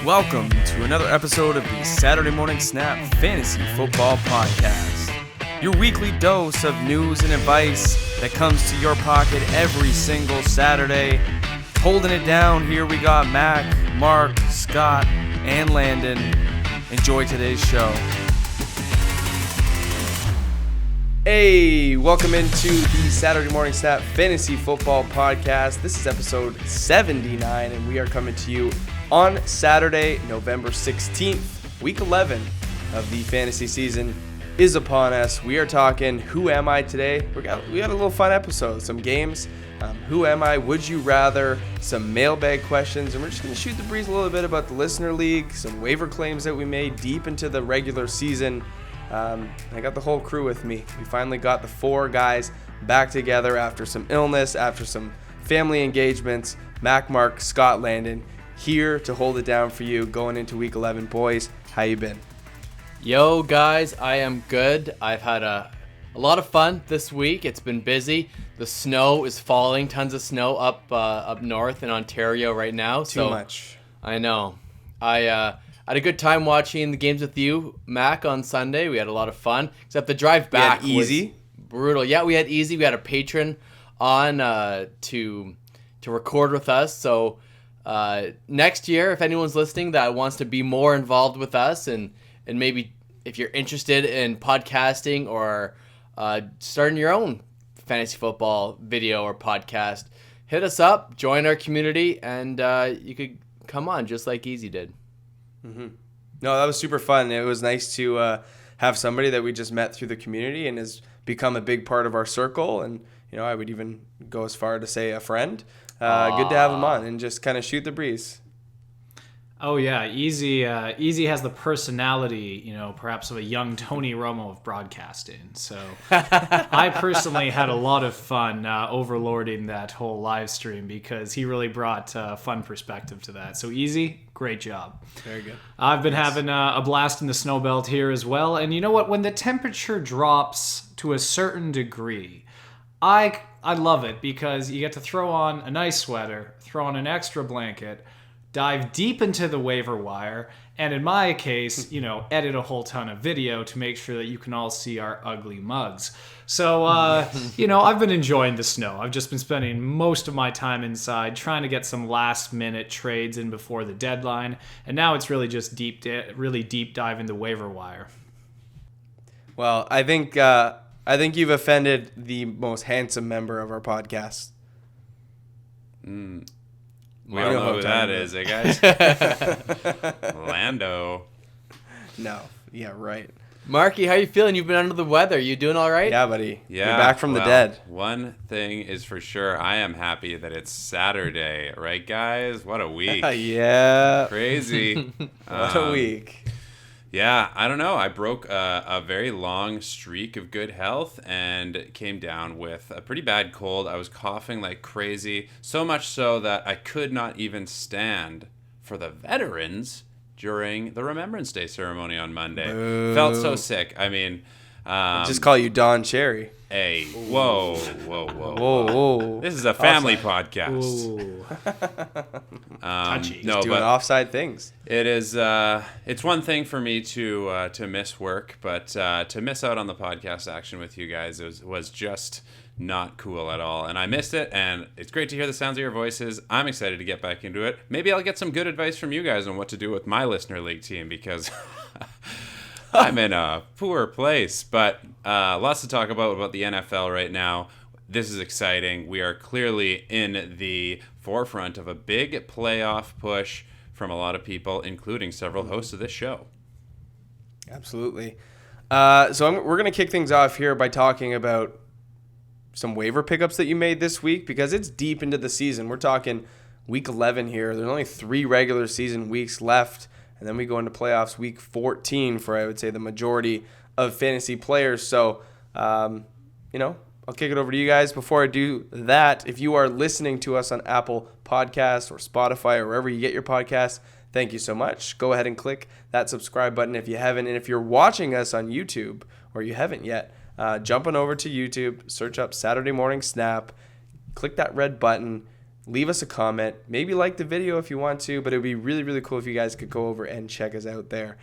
Welcome to another episode of the Saturday Morning Snap Fantasy Football Podcast. Your weekly dose of news and advice that comes to your pocket every single Saturday. Holding it down, here we got Mac, Mark, Scott, and Landon. Enjoy today's show. Hey, welcome into the Saturday Morning Snap Fantasy Football Podcast. This is episode 79, and we are coming to you on Saturday, November 16th. Week 11 of the fantasy season is upon us. We are talking Who Am I today? We got a little fun episode, some games. Who am I? Would you rather? Some mailbag questions, and we're just going to shoot the breeze a little bit about the listener league, some waiver claims that we made deep into the regular season. I got the whole crew with me. We finally got the four guys back together after some illness, after some family engagements. Mac, Mark, Scott, Landon, here to hold it down for you going into week 11. Boys, how you been? Yo, guys, I am good. I've had a lot of fun this week. It's been busy. The snow is falling. Tons of snow up north in Ontario right now. Too much. I know. I had a good time watching the games with you, Mac, on Sunday. We had a lot of fun. Except the drive back was brutal. Yeah, we had easy. We had a patron on to record with us. So next year, if anyone's listening that wants to be more involved with us, and maybe if you're interested in podcasting or starting your own fantasy football video or podcast, hit us up, join our community, and you could come on just like Easy did. Mm-hmm. No, that was super fun. It was nice to have somebody that we just met through the community and has become a big part of our circle. And, I would even go as far to say a friend. Good to have him on and just kind of shoot the breeze. Oh, yeah. Easy has the personality, perhaps of a young Tony Romo of broadcasting. So I personally had a lot of fun overlording that whole live stream because he really brought fun perspective to that. So Easy, great job. Very good. I've been having a blast in the snow belt here as well. And you know what? When the temperature drops to a certain degree, I love it because you get to throw on a nice sweater, throw on an extra blanket, dive deep into the waiver wire, and in my case, edit a whole ton of video to make sure that you can all see our ugly mugs. So, I've been enjoying the snow. I've just been spending most of my time inside trying to get some last-minute trades in before the deadline, and now it's really just really deep dive into waiver wire. Well, I think you've offended the most handsome member of our podcast. We all know who that is, eh, guys? Lando. No. Yeah, right. Marquis, how you feeling? You've been under the weather. You doing all right? Yeah, buddy. Yeah. You're back from the dead. One thing is for sure. I am happy that it's Saturday. Right, guys? What a week. Yeah. Crazy. What a week. Yeah, I don't know. I broke a very long streak of good health and came down with a pretty bad cold. I was coughing like crazy, so much so that I could not even stand for the veterans during the Remembrance Day ceremony on Monday. Boo. Felt so sick. I mean... just call you Don Cherry. Hey, whoa. This is a family podcast. Touchy. No, doing offside things. It is. It's one thing for me to miss work, but to miss out on the podcast action with you guys was just not cool at all. And I missed it, and it's great to hear the sounds of your voices. I'm excited to get back into it. Maybe I'll get some good advice from you guys on what to do with my listener league team because I'm in a poor place. But lots to talk about the NFL right now. This is exciting. We are clearly in the forefront of a big playoff push from a lot of people, including several hosts of this show. Absolutely. So we're going to kick things off here by talking about some waiver pickups that you made this week because it's deep into the season. We're talking week 11 here. There's only 3 regular season weeks left, and then we go into playoffs week 14 for, I would say, the majority of fantasy players. So, I'll kick it over to you guys. Before I do that, if you are listening to us on Apple Podcasts or Spotify or wherever you get your podcasts, thank you so much. Go ahead and click that subscribe button if you haven't. And if you're watching us on YouTube or you haven't yet, jump on over to YouTube, search up Saturday Morning Snap, click that red button, leave us a comment. Maybe like the video if you want to, but it would be really, really cool if you guys could go over and check us out there.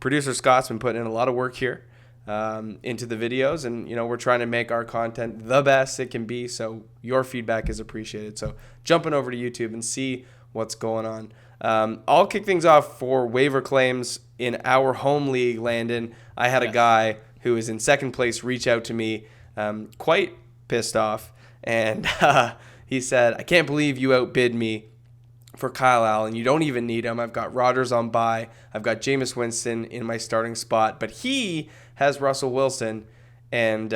Producer Scott's been putting in a lot of work here into the videos, and we're trying to make our content the best it can be, so your feedback is appreciated. So jumping over to YouTube and see what's going on. I'll kick things off for waiver claims in our home league, Landon. I had a guy who is in second place reach out to me, quite pissed off, and he said, I can't believe you outbid me for Kyle Allen. You don't even need him. I've got Rodgers on bye. I've got Jameis Winston in my starting spot, but he has Russell Wilson, and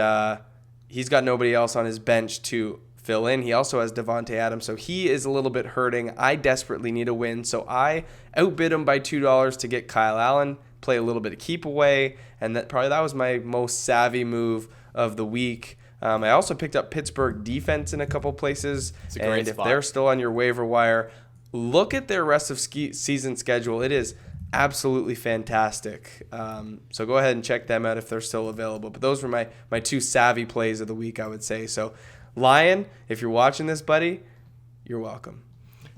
he's got nobody else on his bench to fill in. He also has Devontae Adams, so he is a little bit hurting. I desperately need a win, so I outbid him by $2 to get Kyle Allen, play a little bit of keep away, and that was my most savvy move of the week. I also picked up Pittsburgh defense in a couple places, and if they're still on your waiver wire, look at their rest of season schedule. It is absolutely fantastic. So go ahead and check them out if they're still available. But those were my two savvy plays of the week, I would say. So, Lion, if you're watching this, buddy, you're welcome.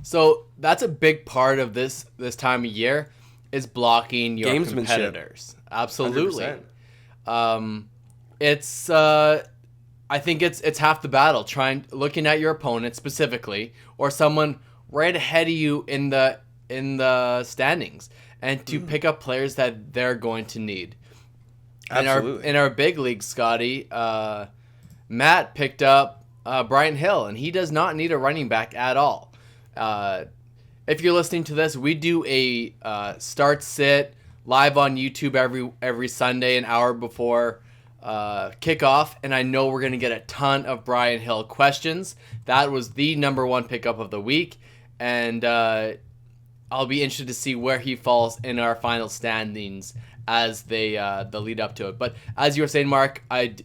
So that's a big part of this time of year is blocking your competitors. Absolutely. I think it's half the battle. Looking at your opponent specifically, or someone right ahead of you in the standings, and to pick up players that they're going to need. Absolutely. In our big league, Scotty, Matt picked up Brian Hill, and he does not need a running back at all. If you're listening to this, we do a start sit live on YouTube every Sunday, an hour before kickoff, and I know we're going to get a ton of Brian Hill questions. That was the number one pickup of the week, and I'll be interested to see where he falls in our final standings as the lead up to it. But as you were saying, Mark,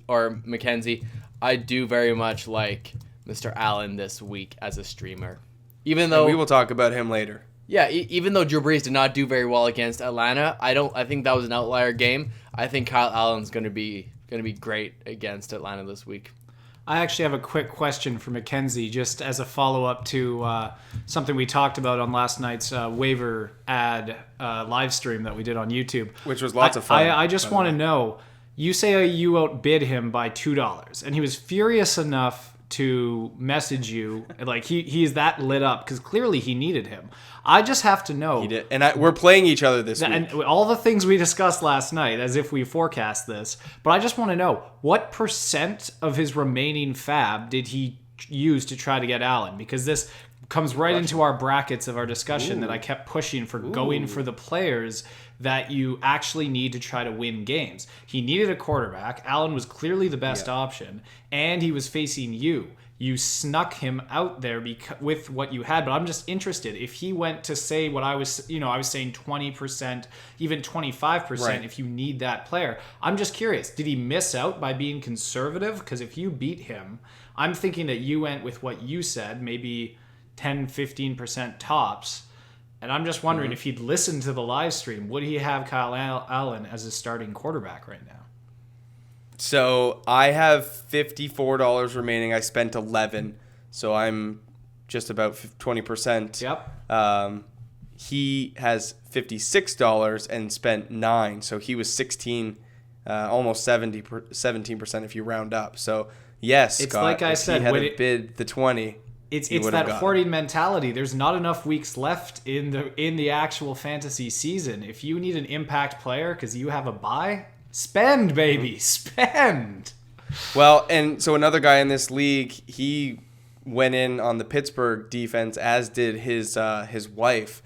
or Mackenzie, I do very much like Mr. Allen this week as a streamer. Even though we will talk about him later. Yeah, even though Drew Brees did not do very well against Atlanta, I think that was an outlier game. I think Kyle Allen's going to be great against Atlanta this week. I actually have a quick question for Mackenzie, just as a follow-up to something we talked about on last night's waiver ad live stream that we did on YouTube. Which was lots of fun. I just want to know, you say you outbid him by $2, and he was furious enough to message you, like he's that lit up, because clearly he needed him. I just have to know. He did, and we're playing each other this week. And all the things we discussed last night, as if we forecast this. But I just want to know, what % of his remaining fab did he use to try to get Allen? Because this comes right into our brackets of our discussion that I kept pushing for, going for the players that you actually need to try to win games. He needed a quarterback. Allen was clearly the best option, and he was facing you. You snuck him out there with what you had, but I'm just interested. If he went to say what I was saying 20%, even 25%, if you need that player. I'm just curious, did he miss out by being conservative? Because if you beat him, I'm thinking that you went with what you said, maybe 10, 15% tops. And I'm just wondering if he'd listened to the live stream, would he have Kyle Allen as his starting quarterback right now? So I have $54 remaining. I spent $11, so I'm just about 20%. Yep. He has $56 and spent $9, so he was 16, almost 17% if you round up. So yes, it's Scott, like I said, he had bid the 20. It's that hoarding mentality. There's not enough weeks left in the actual fantasy season. If you need an impact player because you have a bye, spend, baby, spend. Well, and so another guy in this league, he went in on the Pittsburgh defense, as did his wife.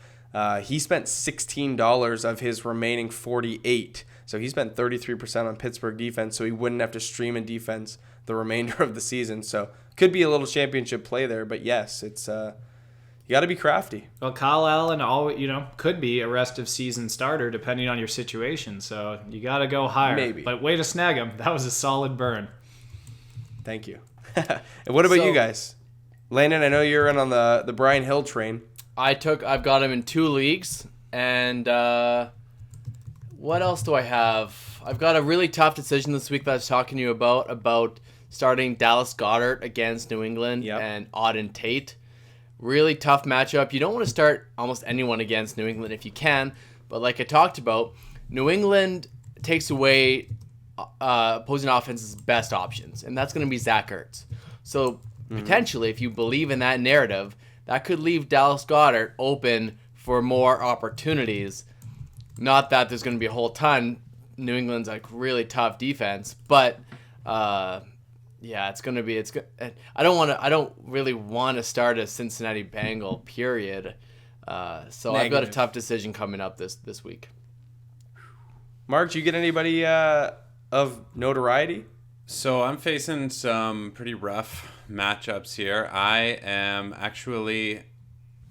He spent $16 of his remaining 48. So he spent 33% on Pittsburgh defense, so he wouldn't have to stream in defense the remainder of the season. So could be a little championship play there, but yes, it's you got to be crafty. Well, Kyle Allen, could be a rest of season starter depending on your situation. So you got to go higher. Maybe. But way to snag him. That was a solid burn. Thank you. And what about you guys? Landon, I know you're in on the Brian Hill train. I've got him in 2 leagues, and what else do I have? I've got a really tough decision this week that I was talking to you about starting Dallas Goddard against New England and Auden Tate. Really tough matchup. You don't want to start almost anyone against New England if you can, but like I talked about, New England takes away opposing offense's best options, and that's going to be Zach Ertz. So potentially, if you believe in that narrative, that could leave Dallas Goddard open for more opportunities. Not that there's going to be a whole ton. New England's like really tough defense, but it's going to be. I don't really want to start a Cincinnati Bengal. Period. So I've got a tough decision coming up this week. Mark, do you get anybody of notoriety? So I'm facing some pretty rough matchups here. I am actually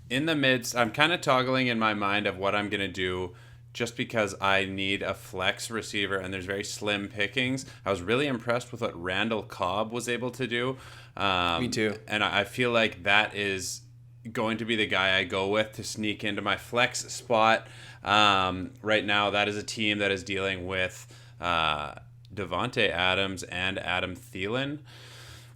in the midst. I'm kind of toggling in my mind of what I'm going to do just because I need a flex receiver and there's very slim pickings. I was really impressed with what Randall Cobb was able to do. Me too. And I feel like that is going to be the guy I go with to sneak into my flex spot. Right now, that is a team that is dealing with Devontae Adams and Adam Thielen,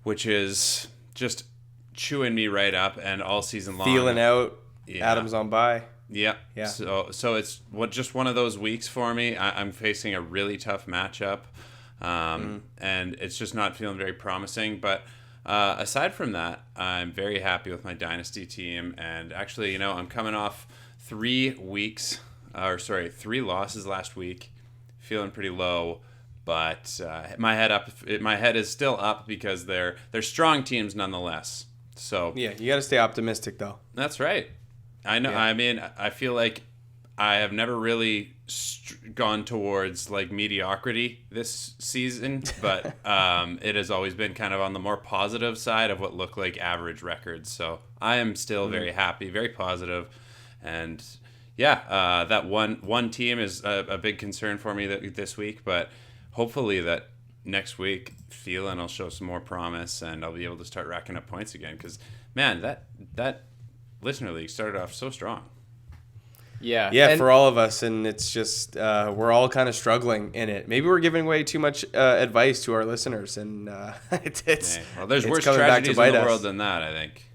which is just chewing me right up, and all season long. Thielen out, Adams on bye. Yeah. So it's just one of those weeks for me. I'm facing a really tough matchup, and it's just not feeling very promising. But aside from that, I'm very happy with my dynasty team, and actually, I'm coming off 3 losses last week, feeling pretty low. But my head is still up because they're strong teams nonetheless. So yeah, you got to stay optimistic though. That's right. I know. Yeah. I mean, I feel like I have never really gone towards like mediocrity this season, but it has always been kind of on the more positive side of what look like average records. So I am still very happy, very positive, and that one team is a big concern for me this week, but hopefully that next week Thielen will show some more promise and I'll be able to start racking up points again, because man, that listener league started off so strong. Yeah, for all of us, and it's just we're all kind of struggling in it. Maybe we're giving away too much advice to our listeners, and there's worse tragedies in the world than that, I think.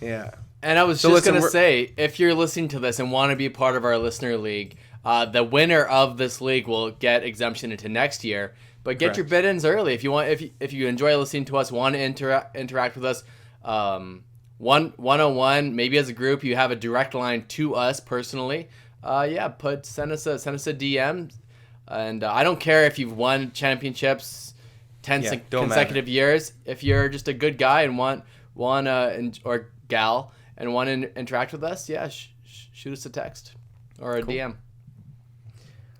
Yeah. And I was just going to say, if you're listening to this and want to be part of our listener league, the winner of this league will get exemption into next year. But get your bid-ins early if you want. If you enjoy listening to us, want to interact with us, 101, maybe as a group, you have a direct line to us personally. Send us a DM, and I don't care if you've won championships 10 consecutive years. If you're just a good guy and want or gal and want to interact with us, shoot us a text or a DM.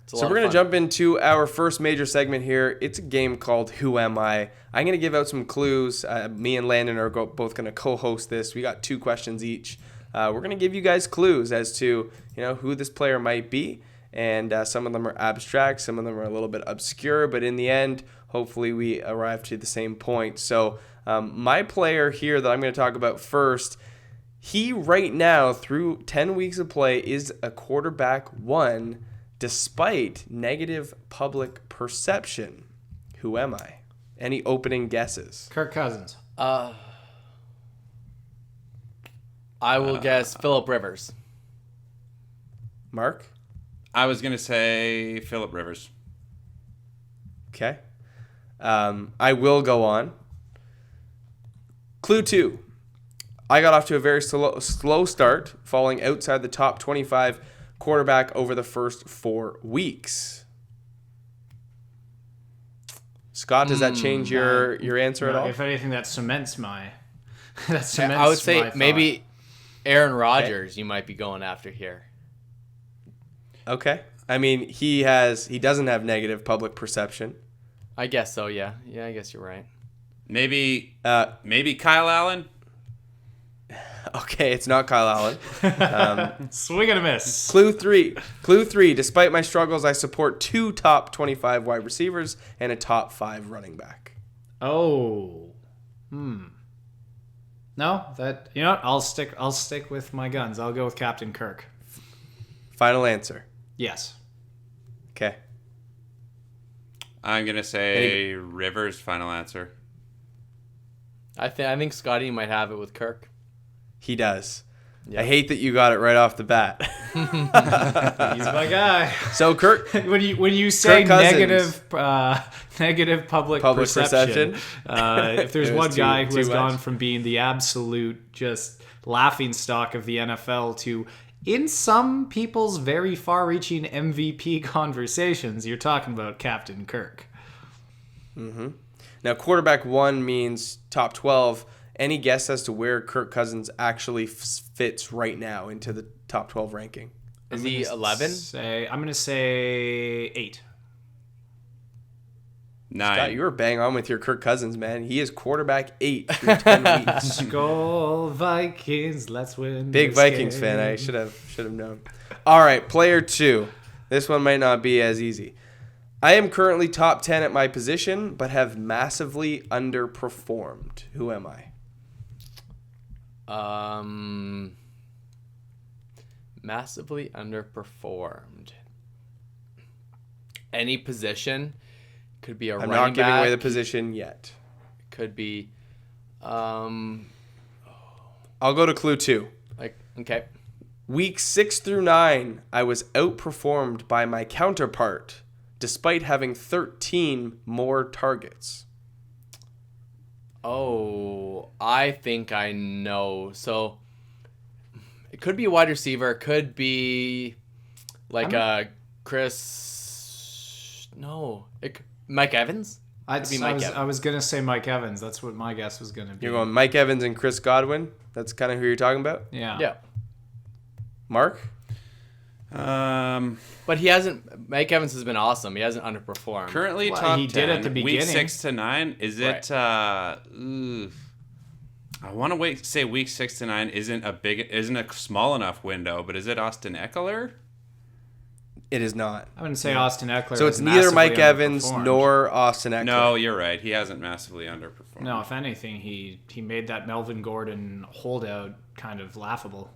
So we're going to jump into our first major segment here. It's a game called Who Am I? I'm going to give out some clues. Me and Landon are both going to co-host this. We got 2 questions each. We're going to give you guys clues as to who this player might be. And some of them are abstract. Some of them are a little bit obscure. But in the end, hopefully we arrive to the same point. So my player here that I'm going to talk about first, he right now, through 10 weeks of play, is a quarterback 1, despite negative public perception. Who am I? Any opening guesses? Kirk Cousins. I will guess Phillip Rivers. Mark? I was going to say Phillip Rivers. Okay. I will go on. Clue 2. I got off to a very slow start, falling outside the top 25 quarterback over the first 4 weeks. Scott, does that change your answer at all? If anything, that cements my. I would say maybe Aaron Rodgers. You might be going after here. Okay. I mean, he doesn't have negative public perception. I guess so. Yeah. I guess you're right. Maybe Kyle Allen. Okay, it's not Kyle Allen. Swing and a miss. Clue 3. Despite my struggles, I support 2 top 25 wide receivers and a top 5 running back. Oh. No, that I'll stick with my guns. I'll go with Captain Kirk. Final answer. Yes. Okay. I'm gonna say Rivers. Final answer. I think Scotty might have it with Kirk. He does. Yeah. I hate that you got it right off the bat. He's my guy. So Kirk, when you say negative public perception, if there's one guy who has gone from being the absolute just laughingstock of the NFL to, in some people's very far-reaching MVP conversations, you're talking about Captain Kirk. Mm-hmm. Now, quarterback 1 means top 12. Any guess as to where Kirk Cousins actually fits right now into the top 12 ranking? Is he 11? I'm going to say 8. 9. Scott, you were bang on with your Kirk Cousins, man. He is quarterback 8 through 10 weeks. Go Vikings, let's win. Big Vikings fan. I should have known. All right, player 2. This one might not be as easy. I am currently top 10 at my position, but have massively underperformed. Who am I? Massively underperformed. Any position. Could be a running back. I'm not giving away the position yet. Could be I'll go to clue 2. Okay. Week 6 through 9, I was outperformed by my counterpart, despite having 13 more targets. Oh, I think I know. So it could be a wide receiver. It could be Chris. No, Mike Evans. I was gonna say Mike Evans. That's what my guess was gonna be. You're going Mike Evans and Chris Godwin. That's kind of who you're talking about. Yeah. Mark. But he hasn't. Mike Evans has been awesome. He hasn't underperformed. Currently top 10. He did at the beginning. Week 6 to 9. Is it? Right. I want to say week 6 to 9 isn't a small enough window, but is it Austin Eckler? It is not. I wouldn't say Austin Eckler. So it's neither Mike Evans nor Austin Eckler. No, you're right. He hasn't massively underperformed. No, if anything, he made that Melvin Gordon holdout kind of laughable.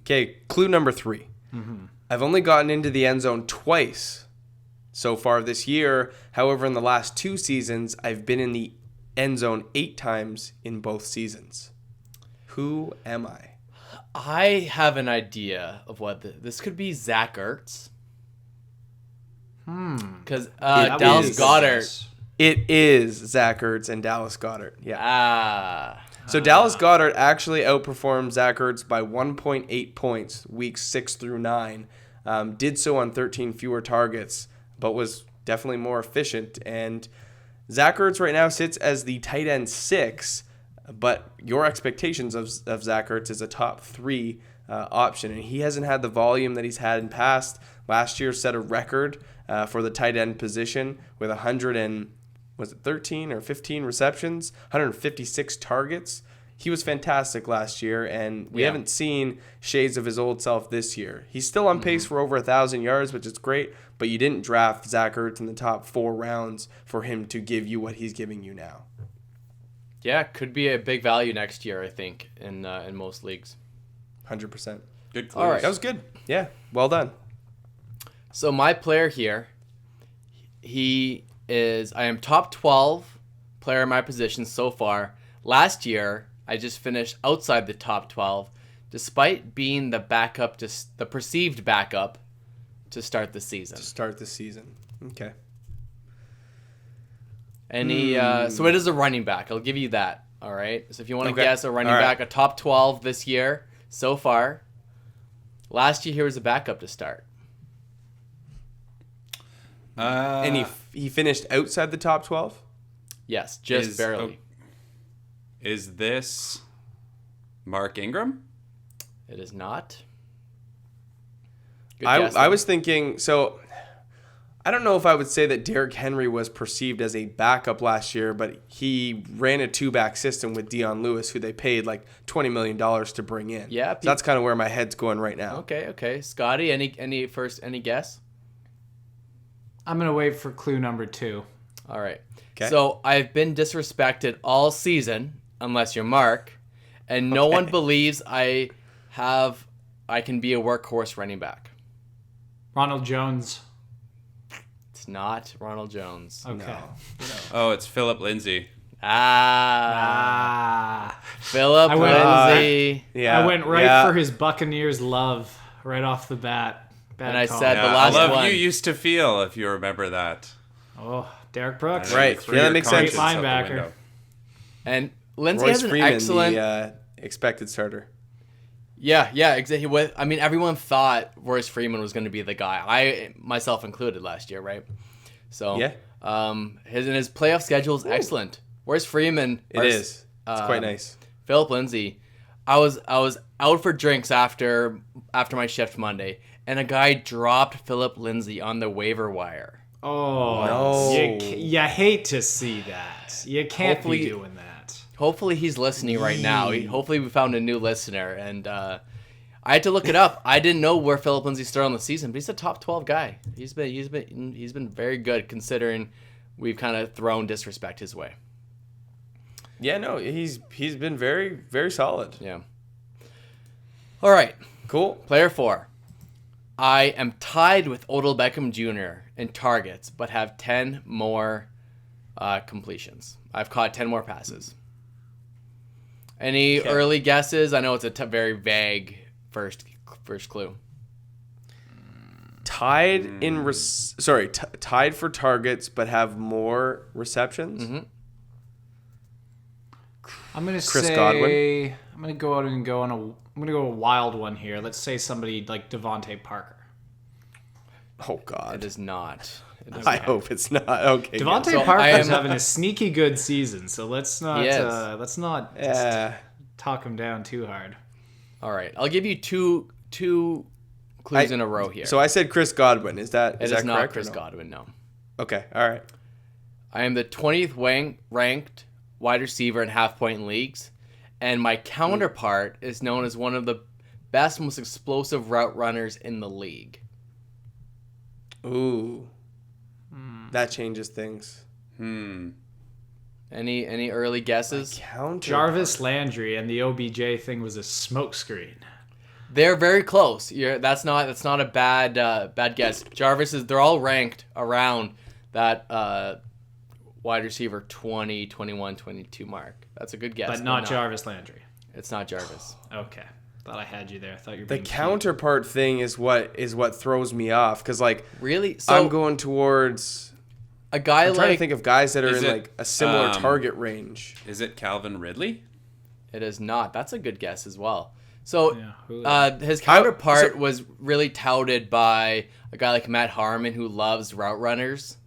Okay, clue number 3. Mm-hmm. I've only gotten into the end zone twice so far this year. However, in the last 2 seasons, I've been in the end zone 8 times in both seasons. Who am I? I have an idea of what this could be. Zach Ertz. Because Dallas Goddard. It is Zach Ertz and Dallas Goddard. Yeah. So Dallas Goddard actually outperformed Zach Ertz by 1.8 points weeks 6 through 9. Did so on 13 fewer targets, but was definitely more efficient. And Zach Ertz right now sits as the tight end 6, but your expectations of Zach Ertz is a top 3 option, and he hasn't had the volume that he's had in past. Last year set a record for the tight end position with 13 or 15 receptions, 156 targets. He was fantastic last year, and we haven't seen shades of his old self this year. He's still on pace for over 1,000 yards, which is great, but you didn't draft Zach Ertz in the top 4 rounds for him to give you what he's giving you now. Yeah, could be a big value next year, I think, in most leagues. 100%. Good clue. All right. That was good. Yeah, well done. So my player here, I am top 12 player in my position so far. Last year, I just finished outside the top 12, despite being the perceived backup to start the season. Okay. So it is a running back. I'll give you that. All right. So if you want to guess a running back, a top 12 this year so far. Last year, he was a backup to start. And he finished outside the top 12? Yes, just barely. Is this Mark Ingram? It is not. I was thinking, so I don't know if I would say that Derrick Henry was perceived as a backup last year, but he ran a 2-back system with Dion Lewis, who they paid like $20 million to bring in. Yeah. So that's kind of where my head's going right now. Okay. Scotty, any guess? I'm going to wait for clue number 2. All right. Okay. So I've been disrespected all season, unless you're Mark, and no one believes I can be a workhorse running back. Ronald Jones. It's not Ronald Jones. Okay. No. Oh, it's Phillip Lindsey. Phillip Lindsey. I went right for his Buccaneers love right off the bat. And I said the last I love one. you used to feel, if you remember that. Oh, Derek Brooks. Right. Yeah, that makes sense. Great linebacker. And Lindsey Royce has an Freeman, excellent... the expected starter. Yeah, exactly. I mean, everyone thought Royce Freeman was going to be the guy. I, myself included, last year, right? So, yeah. His playoff schedule is excellent. Royce Freeman... It's quite nice. Phillip Lindsey. I was out for drinks after my shift Monday, and a guy dropped Phillip Lindsey on the waiver wire. Oh, no. You hate to see that. You can't be doing that. Hopefully he's listening right now. Hopefully we found a new listener, and I had to look it up. I didn't know where Phillip Lindsey started on the season, but he's a top 12 guy. He's been very good considering we've kind of thrown disrespect his way. Yeah, no, he's been very, very solid. Yeah. All right. Cool. Player 4. I am tied with Odell Beckham Jr. in targets, but have 10 more completions. I've caught 10 more passes. Any early guesses? I know it's a very vague first clue. Tied tied for targets, but have more receptions. Mm-hmm. I'm gonna Chris Godwin. I'm gonna go out and go on I'm gonna go a wild one here. Let's say somebody like Devontae Parker. Oh God, It is not. I hope it's not. Okay. Devontae Parker's having a sneaky good season, so let's not talk him down too hard. All right, I'll give you two clues in a row here. So I said Chris Godwin. Is that It is not correct? Chris Godwin, no. Okay. All right. I am the 20th ranked wide receiver in half-point leagues, and my counterpart is known as one of the best, most explosive route runners in the league. Ooh. That changes things. Any early guesses? Jarvis Landry, and the OBJ thing was a smokescreen. They're very close. That's not a bad guess. They're all ranked around that wide receiver 20, 21, 22 mark. That's a good guess. But not Jarvis Landry. It's not Jarvis. Okay. Thought I had you there. I thought you were the being counterpart cute. thing is what throws me off, because really, so I'm going towards a guy. I'm trying to think of guys that are in it, a similar target range. Is it Calvin Ridley? It is not. That's a good guess as well. So his counterpart was really touted by a guy like Matt Harmon, who loves route runners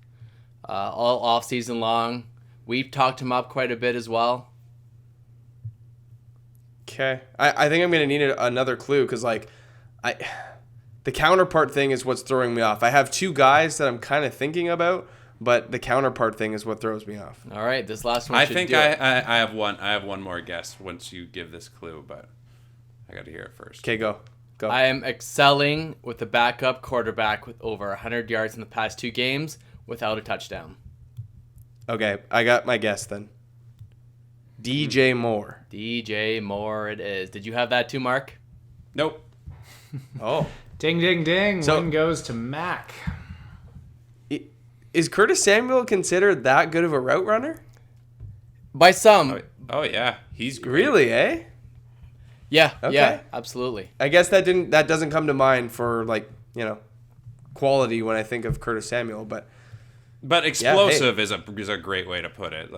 all off season long. We've talked him up quite a bit as well. Okay, I think I'm gonna need another clue, because the counterpart thing is what's throwing me off. I have two guys that I'm kind of thinking about, but the counterpart thing is what throws me off. All right, this last one. I have one. I have one more guess once you give this clue, but I got to hear it first. Okay, go. I am excelling with the backup quarterback with over 100 yards in the past 2 games without a touchdown. Okay, I got my guess then. DJ Moore. DJ Moore it is. Did you have that too, Mark? Nope. Oh. Ding, ding, ding. So, one goes to Mac. Is Curtis Samuel considered that good of a route runner? By some. Oh yeah. He's great. Really, eh? Yeah, Okay. yeah, absolutely. I guess that doesn't come to mind for quality when I think of Curtis Samuel, but explosive is a great way to put it.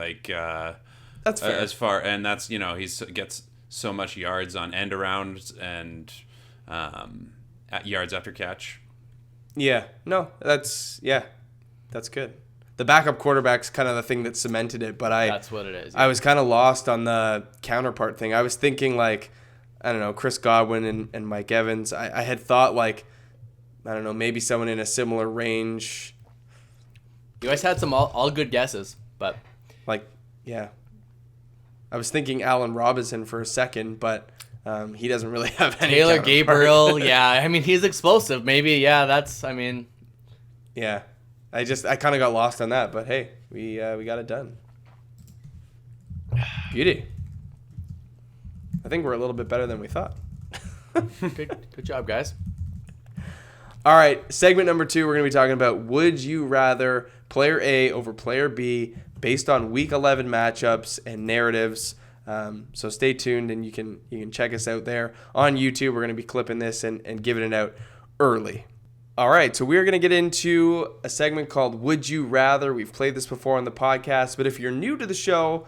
That's fair. And that's he gets so much yards on end arounds and at yards after catch. Yeah. No, that's good. The backup quarterback's kind of the thing that cemented it, but that's what it is. Yeah. I was kind of lost on the counterpart thing. I was thinking I don't know, Chris Godwin and Mike Evans. I had thought I don't know, maybe someone in a similar range. You guys had some all good guesses, but yeah. I was thinking Allen Robinson for a second, but he doesn't really have any. Taylor Gabriel, yeah. I mean, he's explosive. Maybe, yeah. Yeah, I kind of got lost on that, but hey, we got it done. Beauty. I think we're a little bit better than we thought. Good job, guys. All right, segment number 2, we're going to be talking about would you rather player A over player B based on Week 11 matchups and narratives. So stay tuned, and you can check us out there on YouTube. We're going to be clipping this and giving it out early. All right, so we're going to get into a segment called Would You Rather. We've played this before on the podcast, but if you're new to the show,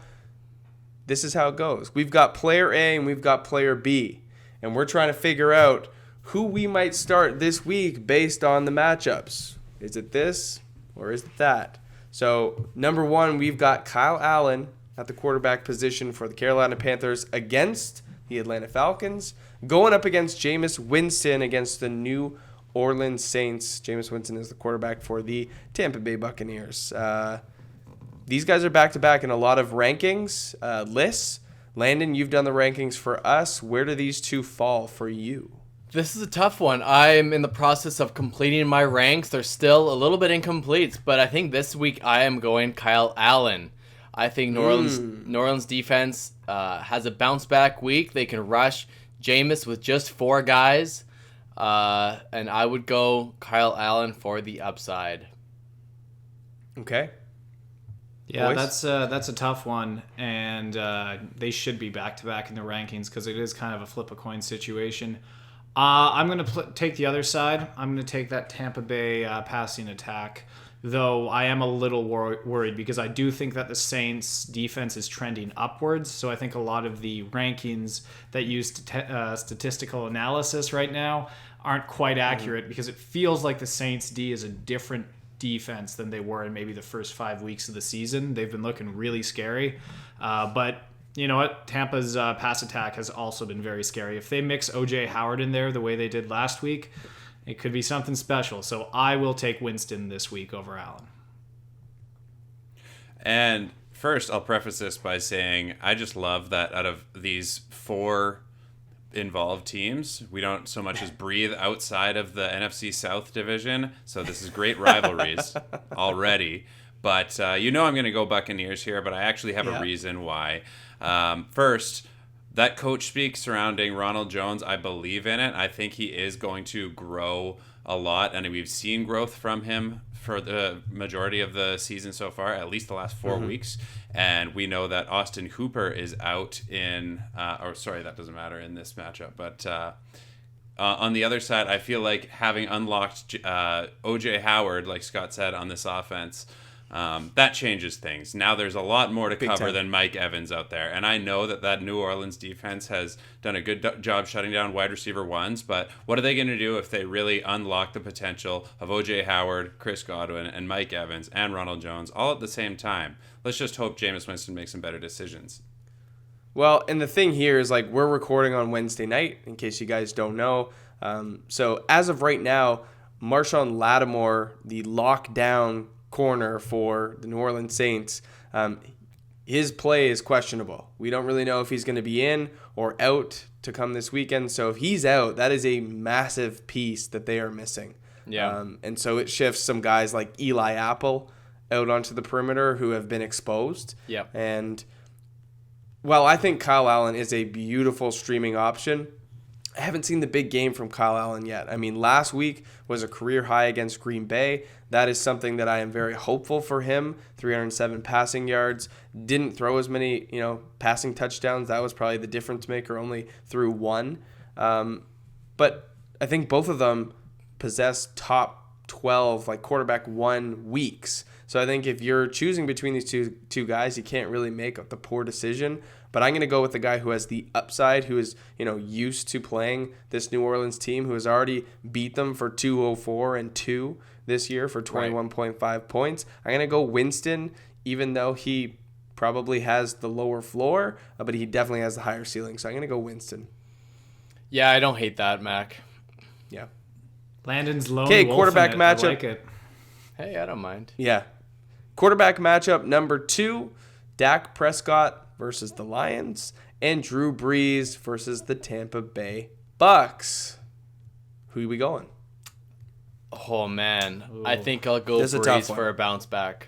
this is how it goes. We've got player A and we've got player B, and we're trying to figure out who we might start this week based on the matchups. Is it this or is it that? So, number one, we've got Kyle Allen at the quarterback position for the Carolina Panthers against the Atlanta Falcons, going up against Jameis Winston against the New Orleans Saints. Jameis Winston is the quarterback for the Tampa Bay Buccaneers. These guys are back-to-back in a lot of rankings lists. Landon, you've done the rankings for us. Where do these two fall for you? This is a tough one. I'm in the process of completing my ranks. They're still a little bit incomplete, but I think this week I am going Kyle Allen. I think New Orleans defense has a bounce-back week. They can rush Jameis with just 4 guys. And I would go Kyle Allen for the upside. Okay. Yeah, Boys? that's a tough one, and they should be back-to-back in the rankings because it is kind of a flip-a-coin situation. I'm going to take the other side. I'm going to take that Tampa Bay passing attack, though I am a little worried because I do think that the Saints' defense is trending upwards, so I think a lot of the rankings that use statistical analysis right now aren't quite accurate because it feels like the Saints' D is a different defense than they were in maybe the first 5 weeks of the season. They've been looking really scary. But you know what? Tampa's pass attack has also been very scary. If they mix O.J. Howard in there the way they did last week, it could be something special. So I will take Winston this week over Allen. And first, I'll preface this by saying I just love that out of these 4 involved teams, we don't so much as breathe outside of the NFC South division. So this is great rivalries already. But I'm going to go Buccaneers here, but I actually have a reason why. First, that coach speak surrounding Ronald Jones, I believe in it. I think he is going to grow a lot, and we've seen growth from him for the majority of the season so far, at least the last 4 weeks. And we know that Austin Hooper is out in, that doesn't matter in this matchup. But on the other side, I feel like having unlocked O.J. Howard, like Scott said, on this offense, that changes things. Now there's a lot more to cover than Mike Evans out there. And I know that New Orleans defense has done a good job shutting down wide receiver ones, but what are they going to do if they really unlock the potential of O.J. Howard, Chris Godwin, and Mike Evans, and Ronald Jones all at the same time? Let's just hope Jameis Winston makes some better decisions. Well, and the thing here is, like, we're recording on Wednesday night, in case you guys don't know. So as of right now, Marshawn Lattimore, the lockdown corner for the New Orleans Saints, his play is questionable. We don't really know if he's going to be in or out to come this weekend. So if he's out, that is a massive piece that they are missing. Yeah. And so it shifts some guys like Eli Apple out onto the perimeter who have been exposed. Yeah. And while I think Kyle Allen is a beautiful streaming option, I haven't seen the big game from Kyle Allen yet. I mean, last week was a career high against Green Bay. That is something that I am very hopeful for him. 307 passing yards. Didn't throw as many, passing touchdowns. That was probably the difference maker, only threw 1. But I think both of them possess top 12, like quarterback 1 weeks. So I think if you're choosing between these two guys, you can't really make the poor decision. But I'm going to go with the guy who has the upside, who is, used to playing this New Orleans team, who has already beat them for 204 and 2 this year for 21.5 points. I'm going to go Winston, even though he probably has the lower floor, but he definitely has the higher ceiling. So I'm going to go Winston. Yeah, I don't hate that, Mac. Yeah. Landon's lone Okay, wolf quarterback in it. I matchup. like it. Hey, I don't mind. Yeah. Quarterback matchup number 2, Dak Prescott versus the Lions, and Drew Brees versus the Tampa Bay Bucks. Who are we going? Oh, man. Ooh. I think I'll go This is a tough Brees one. for a bounce back.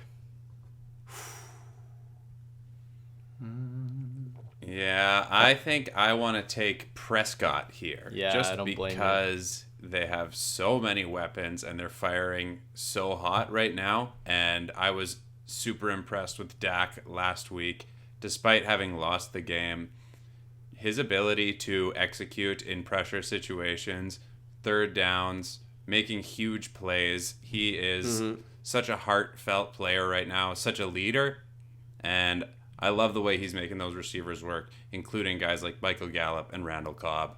Yeah, I think I want to take Prescott here. Yeah, just I don't blame you. because they have so many weapons and they're firing so hot right now. And I was super impressed with Dak last week, despite having lost the game. His ability to execute in pressure situations, third downs, making huge plays. He is such a heartfelt player right now, such a leader, and I love the way he's making those receivers work, including guys like Michael Gallup and Randall Cobb.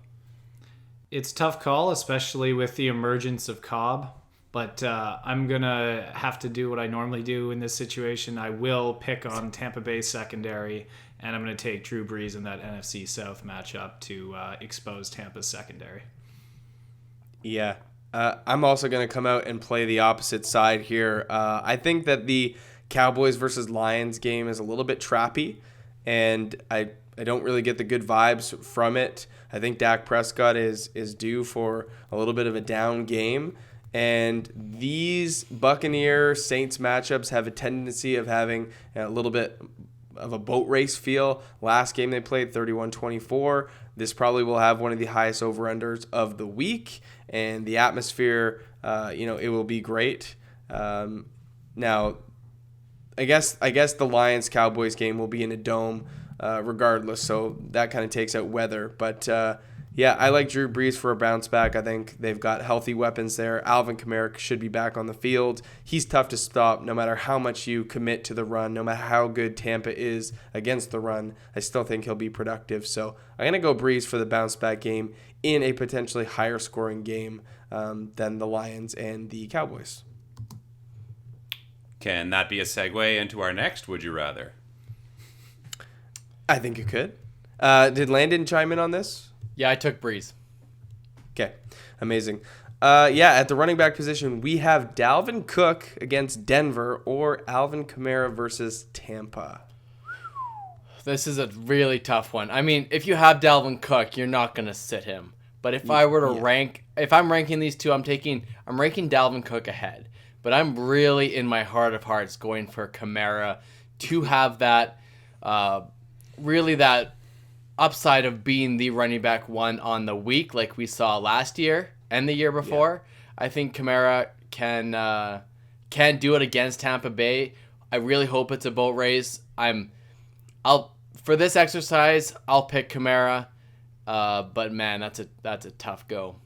It's a tough call, especially with the emergence of Cobb, but I'm going to have to do what I normally do in this situation. I will pick on Tampa Bay secondary, and I'm going to take Drew Brees in that NFC South matchup to expose Tampa's secondary. Yeah. I'm also going to come out and play the opposite side here. I think that the Cowboys versus Lions game is a little bit trappy, and I don't really get the good vibes from it. I think Dak Prescott is due for a little bit of a down game, and these Buccaneer-Saints matchups have a tendency of having a little bit of a boat race feel. Last game they played 31-24. This probably will have one of the highest over-unders of the week, and the atmosphere, it will be great. Now, I guess the Lions-Cowboys game will be in a dome regardless, so that kind of takes out weather. But, I like Drew Brees for a bounce back. I think they've got healthy weapons there. Alvin Kamara should be back on the field. He's tough to stop no matter how much you commit to the run, no matter how good Tampa is against the run. I still think he'll be productive. So I'm going to go Brees for the bounce back game in a potentially higher scoring game than the Lions and the Cowboys. Can that be a segue into our next Would You Rather? I think it could. Did Landon chime in on this? Yeah, I took Brees. Okay, amazing. At the running back position, we have Dalvin Cook against Denver or Alvin Kamara versus Tampa. This is a really tough one. I mean, if you have Dalvin Cook, you're not going to sit him. But if I were to if I'm ranking these two, I'm ranking Dalvin Cook ahead. But I'm really, in my heart of hearts, going for Kamara to have that, that upside of being the running back one on the week like we saw last year and the year before. Yeah. I think Kamara can do it against Tampa Bay. I really hope it's a boat race. For this exercise, I'll pick Kamara. But man, that's a tough go.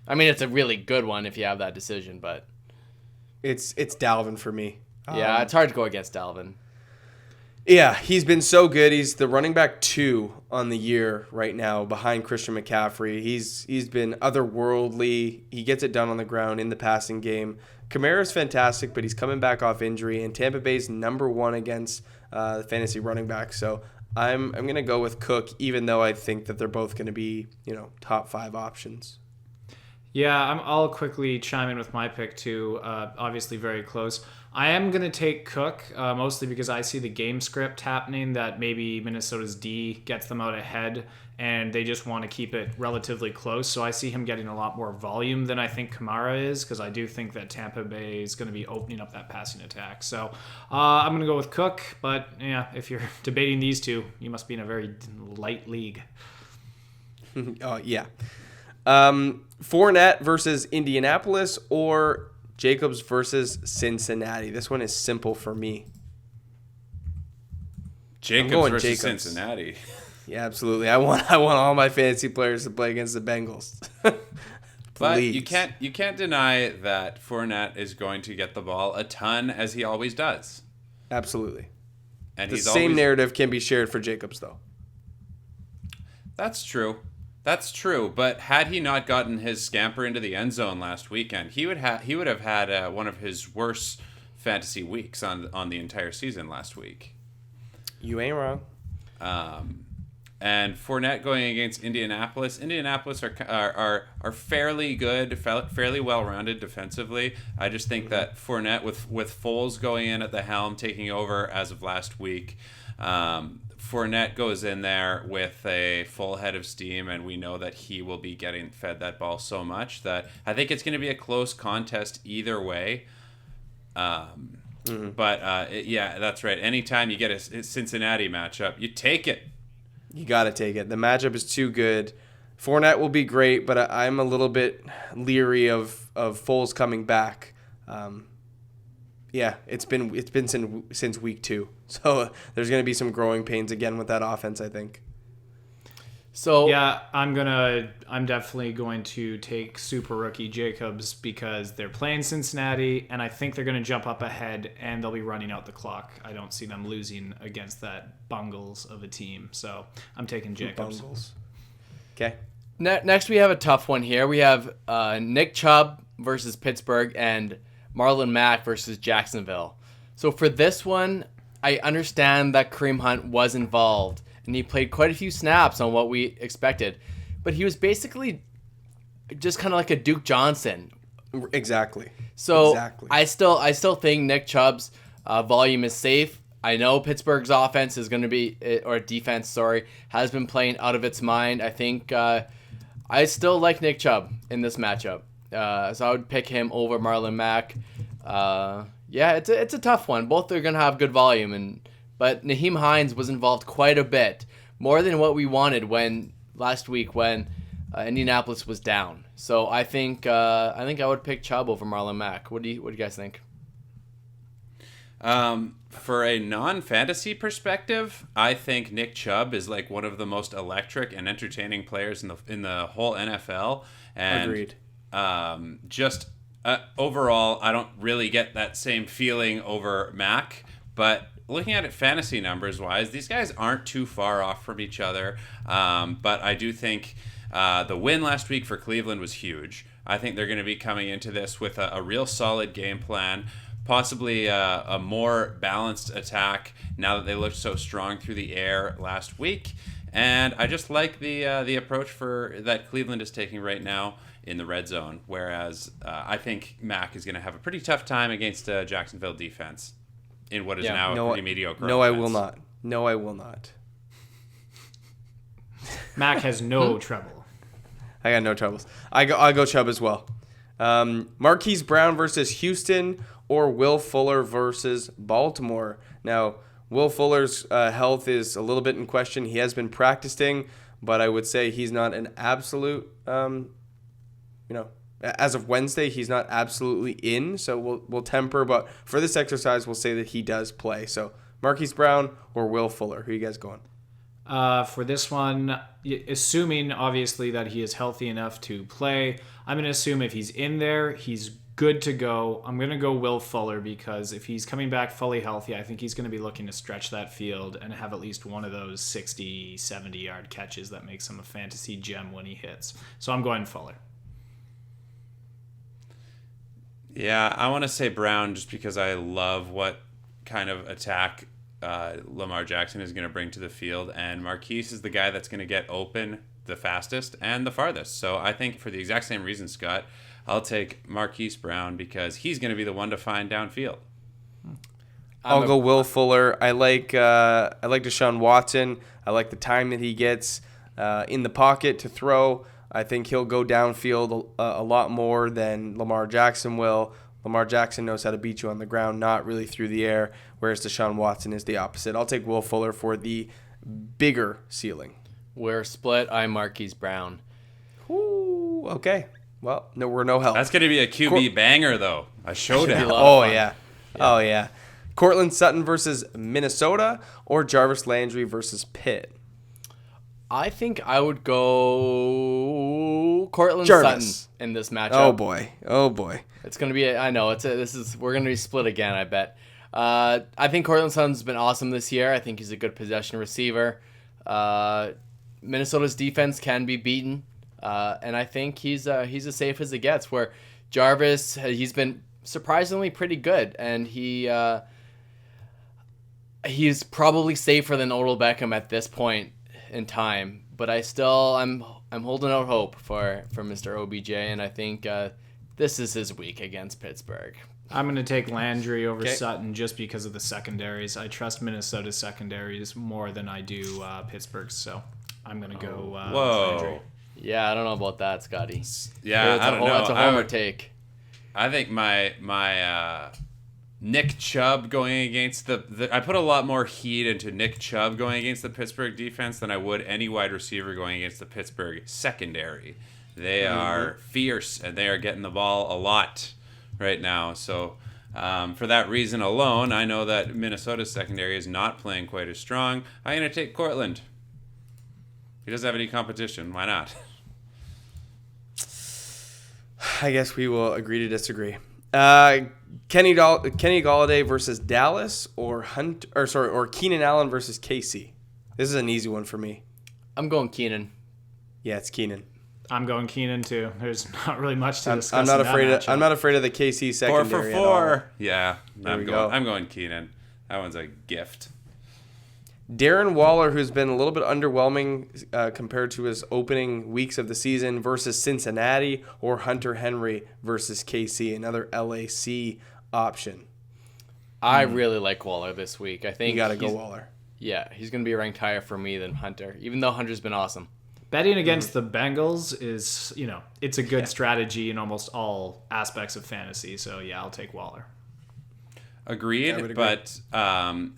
I mean, it's a really good one if you have that decision, but it's Dalvin for me. Yeah, it's hard to go against Dalvin. Yeah, he's been so good. He's the running back 2 on the year right now behind Christian McCaffrey. He's been otherworldly. He gets it done on the ground in the passing game. Kamara's fantastic, but he's coming back off injury, and Tampa Bay's number 1 against the fantasy running back. So I'm going to go with Cook, even though I think that they're both going to be, top 5 options. Yeah, I'll quickly chime in with my pick too. Obviously very close. I am going to take Cook, mostly because I see the game script happening that maybe Minnesota's D gets them out ahead and they just want to keep it relatively close. So I see him getting a lot more volume than I think Kamara is, because I do think that Tampa Bay is going to be opening up that passing attack. So I'm going to go with Cook, but yeah, if you're debating these two, you must be in a very light league. Yeah. Fournette versus Indianapolis or Jacobs versus Cincinnati. This one is simple for me. Jacobs versus Cincinnati. Yeah, absolutely. I want all my fantasy players to play against the Bengals. But you can't deny that Fournette is going to get the ball a ton, as he always does. Absolutely. And the same narrative can be shared for Jacobs, though. That's true. But had he not gotten his scamper into the end zone last weekend, he would have had one of his worst fantasy weeks on the entire season last week. You ain't wrong. And Fournette going against Indianapolis. Indianapolis are fairly good, fairly well-rounded defensively. I just think that Fournette, with Foles going in at the helm, taking over as of last week, Fournette goes in there with a full head of steam, and we know that he will be getting fed that ball so much that I think it's going to be a close contest either way. But that's right. Anytime you get a Cincinnati matchup, you take it. You got to take it. The matchup is too good. Fournette will be great, but I'm a little bit leery of Foles coming back. Yeah, it's been since week 2. So there's going to be some growing pains again with that offense, I think. So yeah, I'm definitely going to take super rookie Jacobs because they're playing Cincinnati, and I think they're going to jump up ahead and they'll be running out the clock. I don't see them losing against that bungles of a team, so I'm taking Jacobs. Bungles. Okay. Next, we have a tough one here. We have Nick Chubb versus Pittsburgh and Marlon Mac versus Jacksonville. So for this one, I understand that Kareem Hunt was involved, and he played quite a few snaps on what we expected. But he was basically just kind of like a Duke Johnson. Exactly. So exactly. I still think Nick Chubb's volume is safe. I know Pittsburgh's offense is going to be, or defense, sorry, has been playing out of its mind. I think I still like Nick Chubb in this matchup. So I would pick him over Marlon Mac. Yeah, it's a tough one. Both are going to have good volume, but Nyheim Hines was involved quite a bit, more than what we wanted last week when Indianapolis was down. So I think I would pick Chubb over Marlon Mac. What do you guys think? For a non-fantasy perspective, I think Nick Chubb is like one of the most electric and entertaining players in the whole NFL. And agreed. Overall, I don't really get that same feeling over Mac, but looking at it fantasy numbers wise, these guys aren't too far off from each other. But I do think the win last week for Cleveland was huge. I think they're going to be coming into this with a real solid game plan, possibly a more balanced attack now that they looked so strong through the air last week. And I just like the approach that Cleveland is taking right now in the red zone, whereas I think Mac is going to have a pretty tough time against a Jacksonville defense in what is now a pretty mediocre No, offense. I will not. No, I will not. Mac has no trouble. I got no troubles. I go Chubb as well. Marquis Brown versus Houston or Will Fuller versus Baltimore. Now, Will Fuller's health is a little bit in question. He has been practicing, but I would say he's not an absolute, as of Wednesday, he's not absolutely in. So we'll temper, but for this exercise, we'll say that he does play. So Marquis Brown or Will Fuller. Who are you guys going? For this one, assuming obviously that he is healthy enough to play, I'm going to assume if he's in there, he's good to go. I'm going to go Will Fuller because if he's coming back fully healthy, I think he's going to be looking to stretch that field and have at least one of those 60, 70-yard catches that makes him a fantasy gem when he hits. So I'm going Fuller. Yeah, I want to say Brown just because I love what kind of attack Lamar Jackson is going to bring to the field, and Marquis is the guy that's going to get open the fastest and the farthest. So I think for the exact same reason, Scott, I'll take Marquise Brown because he's going to be the one to find downfield. I'll go Will Fuller. I like Deshaun Watson. I like the time that he gets in the pocket to throw. I think he'll go downfield a lot more than Lamar Jackson will. Lamar Jackson knows how to beat you on the ground, not really through the air, whereas Deshaun Watson is the opposite. I'll take Will Fuller for the bigger ceiling. We're split. I'm Marquise Brown. Ooh, okay. Well, we're no help. That's going to be a QB banger, though. A showdown. Oh, yeah. Oh, yeah. Cortland Sutton versus Minnesota or Jarvis Landry versus Pitt? I think I would go Cortland Jarvis. Sutton in this matchup. Oh boy. It's gonna be. We're gonna be split again. I bet. I think Cortland Sutton's been awesome this year. I think he's a good possession receiver. Minnesota's defense can be beaten, and I think he's as safe as it gets. Where Jarvis, he's been surprisingly pretty good, and he's probably safer than Odell Beckham at this point in time, but I'm holding out hope for Mr. OBJ, and I think this is his week against Pittsburgh. I'm going to take Landry over Sutton just because of the secondaries. I trust Minnesota's secondaries more than I do Pittsburgh's, so I'm going to go Landry. Yeah, I don't know about that, Scotty. Yeah, I don't know. That's a homer take. I think my Nick Chubb going against I put a lot more heat into Nick Chubb going against the Pittsburgh defense than I would any wide receiver going against the Pittsburgh secondary. They are fierce, and they are getting the ball a lot right now. So For that reason alone, I know that Minnesota's secondary is not playing quite as strong. I'm going to take Cortland. He doesn't have any competition. Why not? I guess we will agree to disagree. Kenny Golladay versus Dallas or Keenan Allen versus KC. This is an easy one for me. I'm going Keenan. Yeah, it's Keenan. I'm going Keenan too. There's not really much to discuss. I'm not afraid of the KC secondary. 4 for 4. Yeah, I'm go. going Keenan. That one's a gift. Darren Waller, who's been a little bit underwhelming compared to his opening weeks of the season, versus Cincinnati, or Hunter Henry versus KC, another LAC option. I really like Waller this week. I think you got to go Waller. Yeah, he's going to be ranked higher for me than Hunter, even though Hunter's been awesome. Betting against the Bengals is, it's a good strategy in almost all aspects of fantasy. So, yeah, I'll take Waller. Agreed, but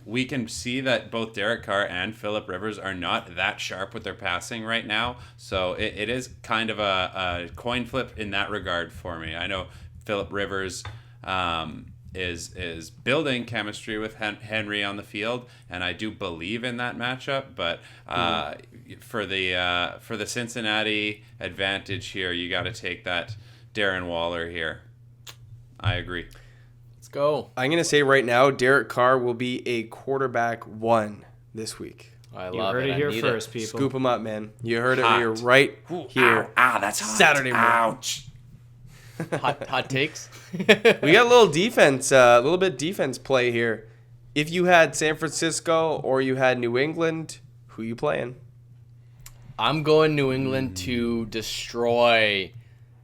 we can see that both Derek Carr and Phillip Rivers are not that sharp with their passing right now. So it is kind of a coin flip in that regard for me. I know Phillip Rivers is building chemistry with Henry on the field, and I do believe in that matchup. But for the Cincinnati advantage here, you got to take that Darren Waller here. I agree. Go. I'm going to say right now, Derek Carr will be a quarterback 1 this week. I love it. You heard it here first, it. people. Scoop him up, man. You heard it here right here. Ow, that's hot. Saturday morning. Ouch. Hot takes? We got a little defense, a little bit defense play here. If you had San Francisco or you had New England, who you playing? I'm going New England to destroy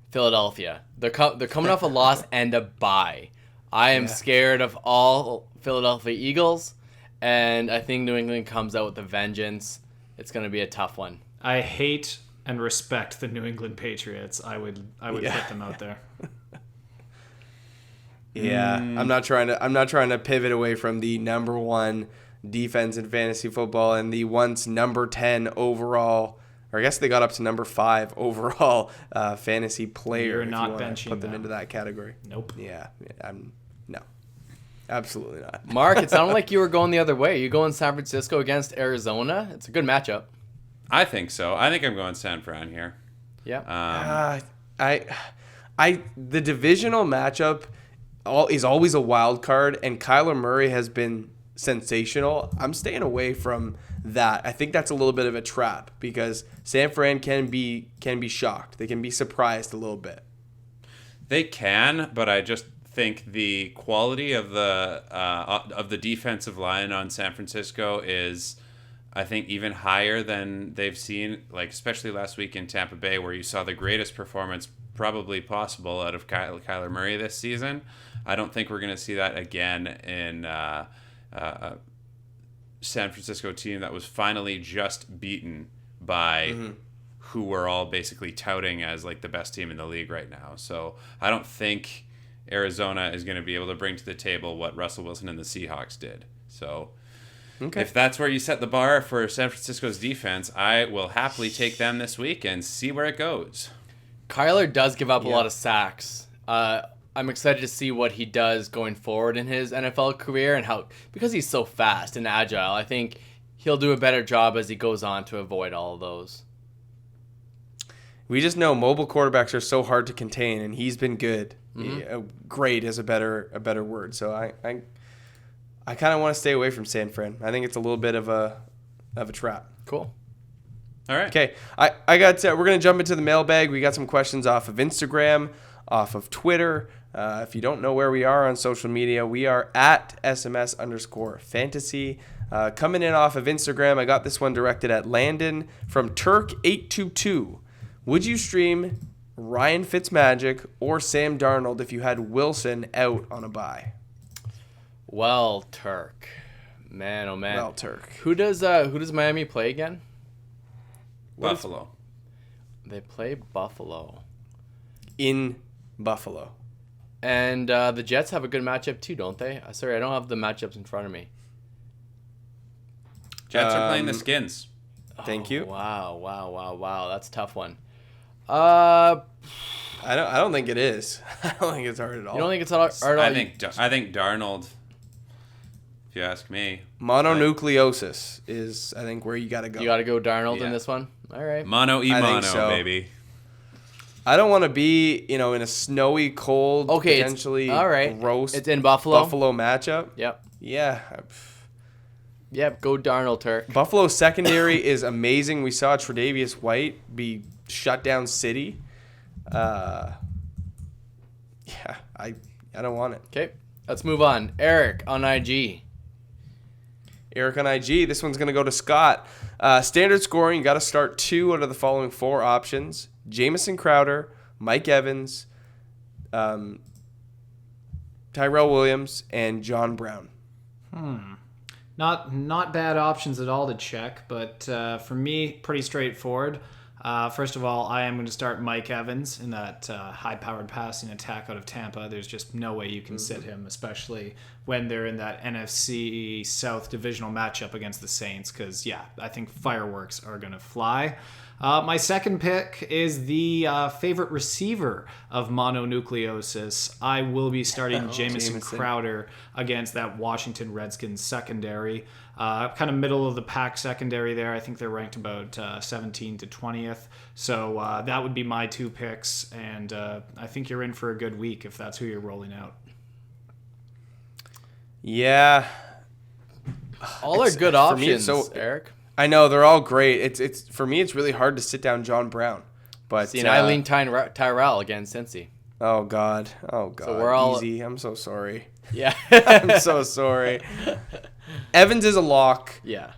Philadelphia. They're coming off a loss and a bye. I am scared of all Philadelphia Eagles, and I think New England comes out with a vengeance. It's going to be a tough one. I hate and respect the New England Patriots. I would put them out there. Yeah, I'm not trying to pivot away from the number 1 defense in fantasy football and the once number 10 overall, or I guess they got up to number 5 overall fantasy player. You're not benching to put them into that category. Nope. Yeah, no, absolutely not. Mark, it sounded like you were going the other way. You going San Francisco against Arizona? It's a good matchup. I think so. I think I'm going San Fran here. Yeah. The divisional matchup is always a wild card, and Kyler Murray has been sensational. I'm staying away from that. I think that's a little bit of a trap because San Fran can be shocked. They can be surprised a little bit. They can, but I just think the quality of the defensive line on San Francisco is, I think, even higher than they've seen, like especially last week in Tampa Bay, where you saw the greatest performance probably possible out of Kyler Murray this season. I don't think we're going to see that again in a San Francisco team that was finally just beaten by who we're all basically touting as like the best team in the league right now. So I don't think Arizona is going to be able to bring to the table what Russell Wilson and the Seahawks did. So if that's where you set the bar for San Francisco's defense, I will happily take them this week and see where it goes. Kyler does give up a lot of sacks. I'm excited to see what he does going forward in his NFL career and because he's so fast and agile, I think he'll do a better job as he goes on to avoid all of those. We just know mobile quarterbacks are so hard to contain, and he's been good. Great is a better word. So I kind of want to stay away from San Fran. I think it's a little bit of a trap. Cool. All right. Okay, I got. We're gonna jump into the mailbag. We got some questions off of Instagram, off of Twitter. If you don't know where we are on social media, we are at SMS_fantasy. Coming in off of Instagram, I got this one directed at Landon from Turk822. Would you stream Ryan Fitzmagic or Sam Darnold if you had Wilson out on a bye? Well, Turk. Man, oh man. Well, Turk. Who does Miami play again? Buffalo. They play Buffalo. In Buffalo. And the Jets have a good matchup too, don't they? Sorry, I don't have the matchups in front of me. Jets are playing the Skins. Thank you. Wow. That's a tough one. I don't think it is. I don't think it's hard at all. You don't think it's hard at all? I think Darnold, if you ask me. Mononucleosis is, I think, where you got to go. You got to go Darnold in this one? All right. Mono, baby. I don't want to be, in a snowy, cold, potentially all right. gross. It's in Buffalo. Buffalo matchup. Yep. Yeah. Yep. Go Darnold, Turk. Buffalo secondary is amazing. We saw Tre'Davious White be shut down city. I don't want it. Okay. Let's move on. Eric on IG. Eric on IG. This one's going to go to Scott. Standard scoring, you got to start 2 out of the following 4 options. Jamison Crowder, Mike Evans, Tyrell Williams, and John Brown. Not bad options at all to check, but for me, pretty straightforward. First of all, I am going to start Mike Evans in that high-powered passing attack out of Tampa. There's just no way you can sit him, especially when they're in that NFC South divisional matchup against the Saints, because, I think fireworks are going to fly. My second pick is the favorite receiver of mononucleosis. I will be starting Jamison Crowder against that Washington Redskins secondary. Kind of middle of the pack secondary there. I think they're ranked about 17 to 20th. So that would be my 2 picks, and I think you're in for a good week if that's who you're rolling out. Yeah. All are good options, Eric. I know, they're all great. It's for me, it's really hard to sit down John Brown. But I lean Tyrell against Cincy. Oh, God. So we're all easy. I'm so sorry. Yeah. I'm so sorry. Evans is a lock. Yeah.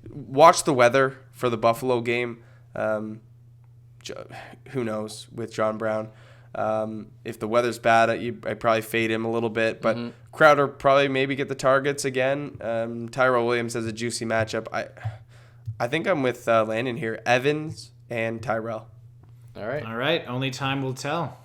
Watch the weather for the Buffalo game. Who knows with John Brown. If the weather's bad, I'd probably fade him a little bit. But Crowder probably maybe get the targets again. Tyrell Williams has a juicy matchup. I think I'm with Landon here. Evans and Tyrell. All right. Only time will tell.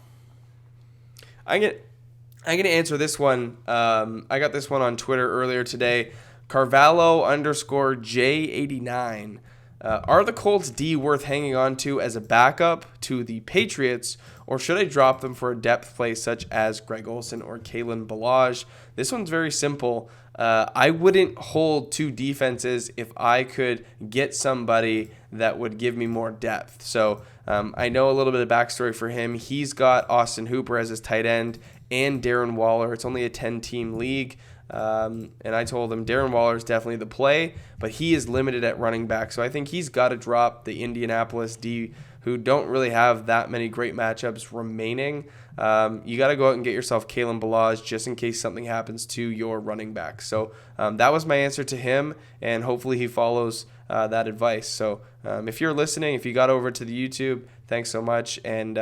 I'm gonna answer this one. I got this one on Twitter earlier today. Carvalho_J89. Are the Colts D worth hanging on to as a backup to the Patriots, or should I drop them for a depth play such as Greg Olsen or Kalen Ballage? This one's very simple. I wouldn't hold 2 defenses if I could get somebody that would give me more depth. So I know a little bit of backstory for him. He's got Austin Hooper as his tight end and Darren Waller. It's only a 10-team league. And I told him Darren Waller is definitely the play, but he is limited at running back. So I think he's got to drop the Indianapolis D, who don't really have that many great matchups remaining. You got to go out and get yourself Kalen Ballage just in case something happens to your running back. So that was my answer to him, and hopefully he follows that advice. So if you're listening, if you got over to the YouTube, thanks so much, and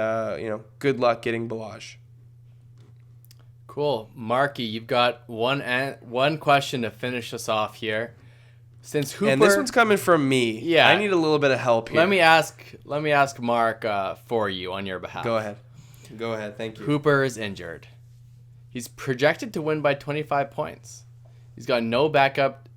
good luck getting Ballage. Cool. Marquis, you've got one question to finish us off here. Since Hooper, and this one's coming from me. Yeah. I need a little bit of help here. Let me ask Mark for you on your behalf. Go ahead. Thank you. Hooper is injured. He's projected to win by 25 points. He's got no backup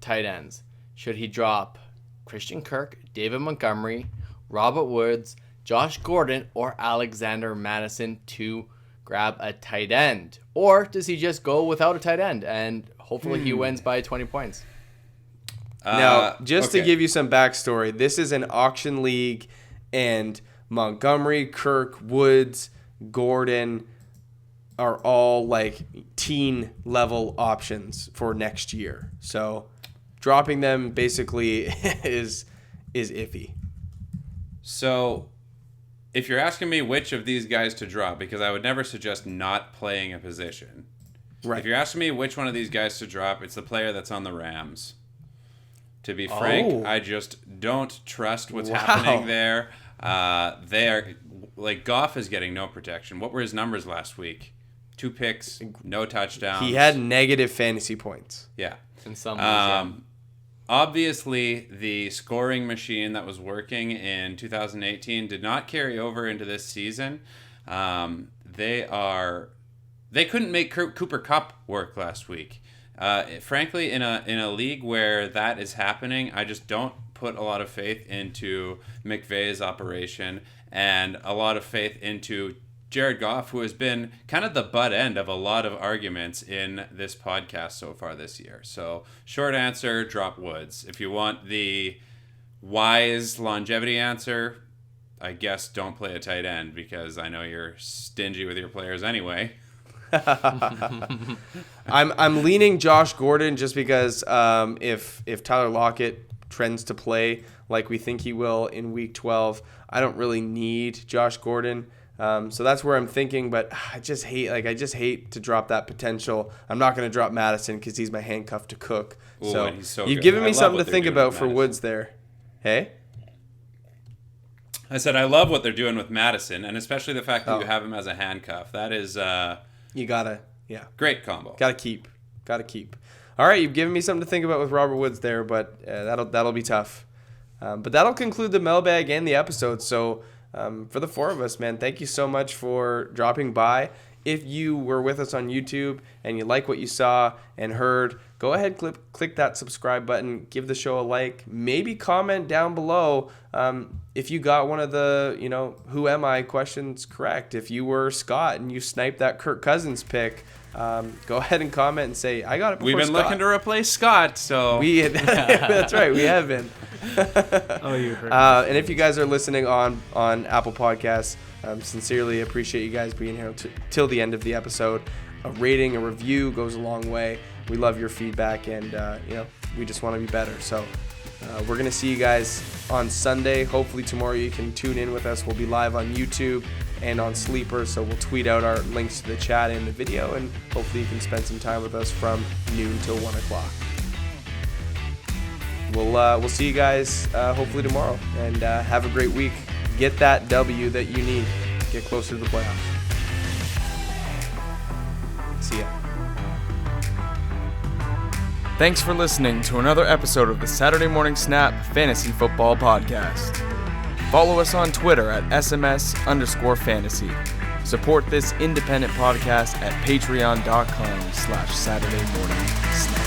tight ends. Should he drop Christian Kirk, David Montgomery, Robert Woods, Josh Gordon, or Alexander Madison to grab a tight end? Or does he just go without a tight end and hopefully he wins by 20 points? Now, to give you some backstory, this is an auction league, and Montgomery, Kirk, Woods, Gordon are all like teen level options for next year. So dropping them basically is iffy. So if you're asking me which of these guys to drop, because I would never suggest not playing a position. Right. If you're asking me which one of these guys to drop, it's the player that's on the Rams. To be frank, I just don't trust what's happening there. Goff is getting no protection. What were his numbers last week? 2 picks, no touchdowns. He had negative fantasy points. Yeah. In some Obviously, the scoring machine that was working in 2018 did not carry over into this season. They couldn't make Cooper Kupp work last week. Frankly, in a league where that is happening, I just don't put a lot of faith into McVay's operation. and a lot of faith into Jared Goff, who has been kind of the butt end of a lot of arguments in this podcast so far this year. So short answer, drop Woods. If you want the wise longevity answer, I guess don't play a tight end, because I know you're stingy with your players anyway. I'm leaning Josh Gordon just because if Tyler Lockett trends to play like we think he will in Week 12, I don't really need Josh Gordon. So that's where I'm thinking, but I just hate to drop that potential. I'm not going to drop Madison because he's my handcuff to Cook. Ooh, so he's so you've good. given me I love something what to they're think doing about with for Madison. Woods there. Hey? I said I love what they're doing with Madison, and especially the fact that you have him as a handcuff. That is You gotta, yeah. great combo. Gotta keep. All right, you've given me something to think about with Robert Woods there, but that'll be tough. But that'll conclude the mailbag and the episode. So for the four of us, man, thank you so much for dropping by. If you were with us on YouTube and you like what you saw and heard, go ahead, click that subscribe button, give the show a like, maybe comment down below if you got one of the, who am I questions correct. If you were Scott and you sniped that Kirk Cousins pick, go ahead and comment and say, I got it before We've been Scott. looking to replace Scott, so... That's right, we have been. Oh, you heard. And if you guys are listening on Apple Podcasts, sincerely appreciate you guys being here till the end of the episode. A rating, a review goes a long way. We love your feedback, and we just want to be better. So we're gonna see you guys on Sunday. Hopefully tomorrow you can tune in with us. We'll be live on YouTube and on Sleeper, so we'll tweet out our links to the chat and the video, and hopefully you can spend some time with us from noon till 1 o'clock. We'll see you guys hopefully tomorrow, and have a great week. Get that W that you need. Get closer to the playoffs. See ya. Thanks for listening to another episode of the Saturday Morning Snap Fantasy Football Podcast. Follow us on Twitter at SMS_fantasy. Support this independent podcast at patreon.com/SaturdayMorningSnap.